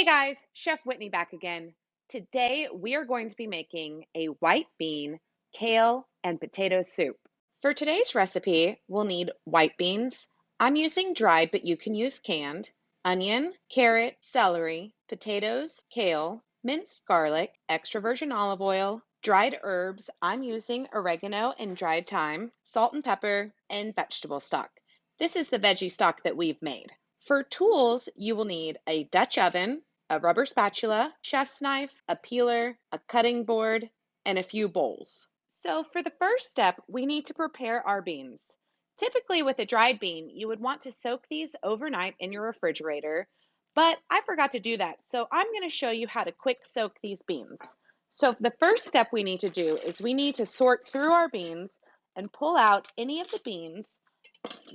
Guys, Chef Whitney back again. Today we are going to be making a white bean, kale, and potato soup. For today's recipe, we'll need white beans. I'm using dried, but you can use canned. Onion, carrot, celery, potatoes, kale, minced garlic, extra virgin olive oil, dried herbs. I'm using oregano and dried thyme, salt and pepper, and vegetable stock. This is the veggie stock that we've made. For tools, you will need a Dutch oven, a rubber spatula, chef's knife, a peeler, a cutting board, and a few bowls. So for the first step, we need to prepare our beans. Typically with a dried bean, you would want to soak these overnight in your refrigerator, but I forgot to do that. So I'm going to show you how to quick soak these beans. So the first step we need to do is we need to sort through our beans and pull out any of the beans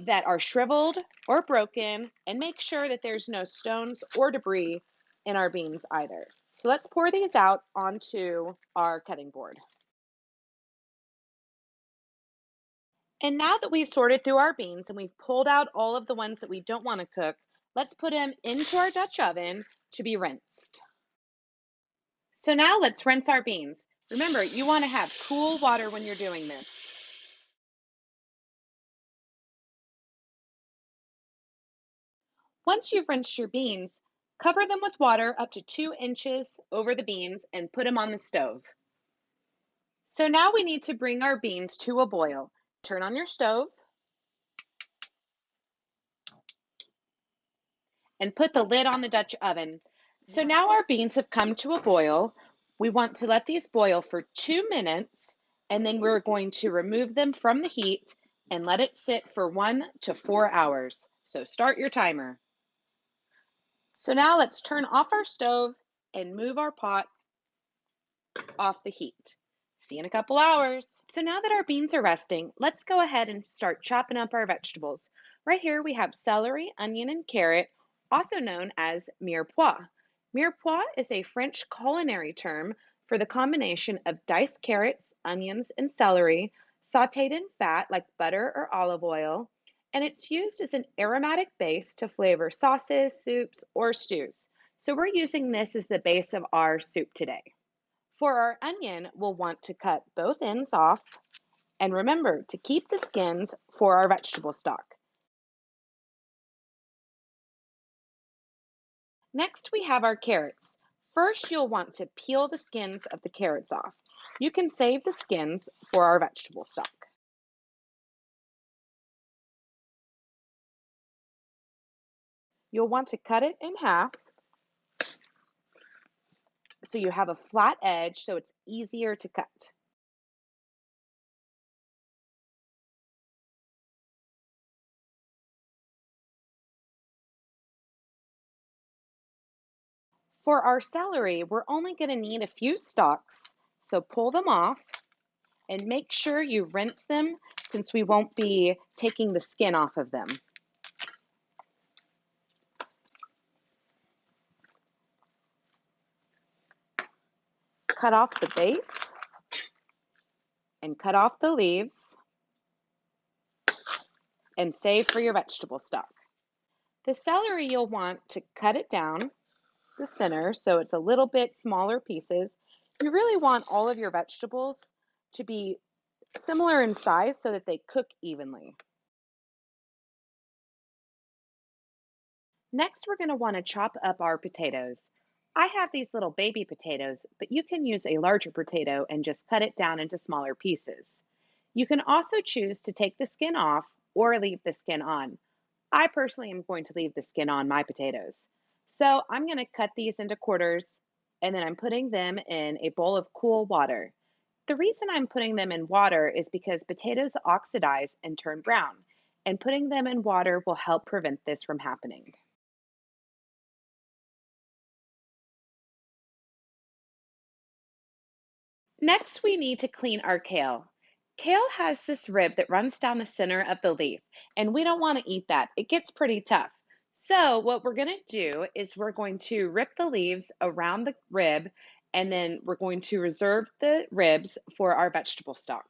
that are shriveled or broken, and make sure that there's no stones or debris in our beans either. So let's pour these out onto our cutting board. And now that we've sorted through our beans and we've pulled out all of the ones that we don't want to cook, let's put them into our Dutch oven to be rinsed. So now let's rinse our beans. Remember, you want to have cool water when you're doing this. Once you've rinsed your beans, cover them with water up to 2 inches over the beans and put them on the stove. So now we need to bring our beans to a boil. Turn on your stove and put the lid on the Dutch oven. So now our beans have come to a boil. We want to let these boil for 2 minutes, and then we're going to remove them from the heat and let it sit for 1 to 4 hours. So start your timer. So now let's turn off our stove and move our pot off the heat. See you in a couple hours. So now that our beans are resting, let's go ahead and start chopping up our vegetables. Right here we have celery, onion, and carrot, also known as mirepoix. Mirepoix is a French culinary term for the combination of diced carrots, onions, and celery, sauteed in fat like butter or olive oil, and it's used as an aromatic base to flavor sauces, soups, or stews. So we're using this as the base of our soup today. For our onion, we'll want to cut both ends off, and remember to keep the skins for our vegetable stock. Next, we have our carrots. First, you'll want to peel the skins of the carrots off. You can save the skins for our vegetable stock. You'll want to cut it in half so you have a flat edge so it's easier to cut. For our celery, we're only going to need a few stalks, so pull them off and make sure you rinse them since we won't be taking the skin off of them. Cut off the base and cut off the leaves and save for your vegetable stock. The celery, you'll want to cut it down the center so it's a little bit smaller pieces. You really want all of your vegetables to be similar in size so that they cook evenly. Next, we're going to want to chop up our potatoes. I have these little baby potatoes, but you can use a larger potato and just cut it down into smaller pieces. You can also choose to take the skin off or leave the skin on. I personally am going to leave the skin on my potatoes. So I'm going to cut these into quarters, and then I'm putting them in a bowl of cool water. The reason I'm putting them in water is because potatoes oxidize and turn brown, and putting them in water will help prevent this from happening. Next, we need to clean our kale. Kale has this rib that runs down the center of the leaf, and we don't want to eat that. It gets pretty tough. So what we're going to do is we're going to rip the leaves around the rib, and then we're going to reserve the ribs for our vegetable stock.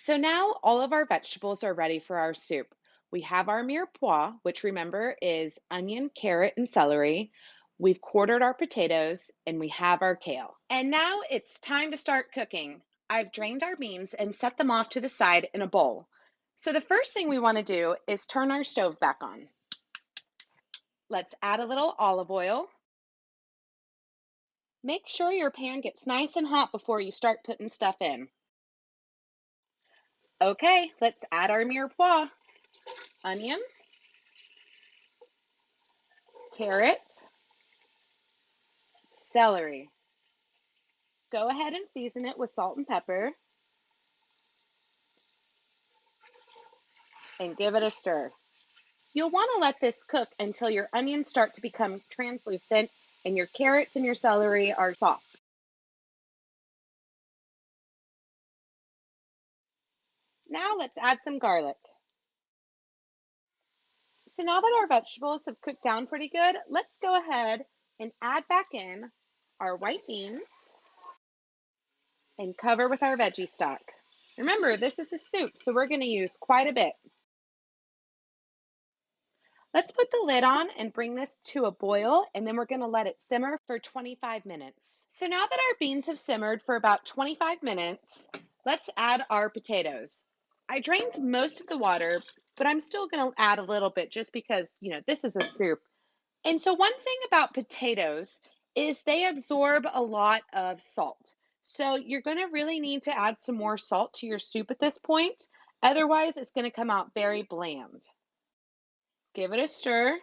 So now all of our vegetables are ready for our soup. We have our mirepoix, which remember is onion, carrot, and celery. We've quartered our potatoes and we have our kale. And now it's time to start cooking. I've drained our beans and set them off to the side in a bowl. So the first thing we want to do is turn our stove back on. Let's add a little olive oil. Make sure your pan gets nice and hot before you start putting stuff in. Okay, let's add our mirepoix. Onion, carrot, celery. Go ahead and season it with salt and pepper and give it a stir. You'll want to let this cook until your onions start to become translucent and your carrots and your celery are soft. Now let's add some garlic. So now that our vegetables have cooked down pretty good, let's go ahead and add back in our white beans and cover with our veggie stock. Remember, this is a soup, so we're going to use quite a bit. Let's put the lid on and bring this to a boil, and then we're going to let it simmer for 25 minutes. So now that our beans have simmered for about 25 minutes, let's add our potatoes. I drained most of the water, but I'm still going to add a little bit just because, this is a soup. And so one thing about potatoes is they absorb a lot of salt. So you're going to really need to add some more salt to your soup at this point. Otherwise, it's going to come out very bland. Give it a stir,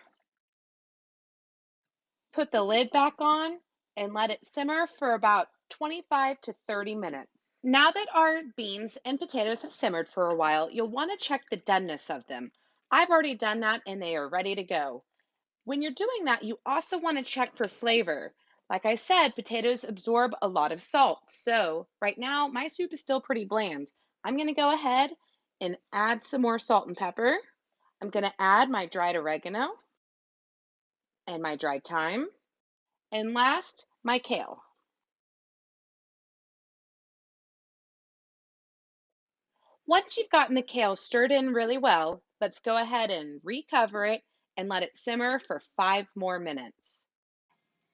put the lid back on, and let it simmer for about 25 to 30 minutes. Now that our beans and potatoes have simmered for a while, you'll want to check the doneness of them. I've already done that and they are ready to go. When you're doing that, you also want to check for flavor. Like I said, potatoes absorb a lot of salt. So right now, my soup is still pretty bland. I'm going to go ahead and add some more salt and pepper. I'm going to add my dried oregano and my dried thyme. And last, my kale. Once you've gotten the kale stirred in really well, let's go ahead and recover it and let it simmer for 5 more minutes.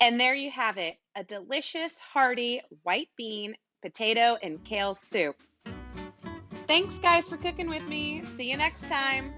And there you have it, a delicious, hearty white bean, potato, and kale soup. Thanks, guys, for cooking with me. See you next time.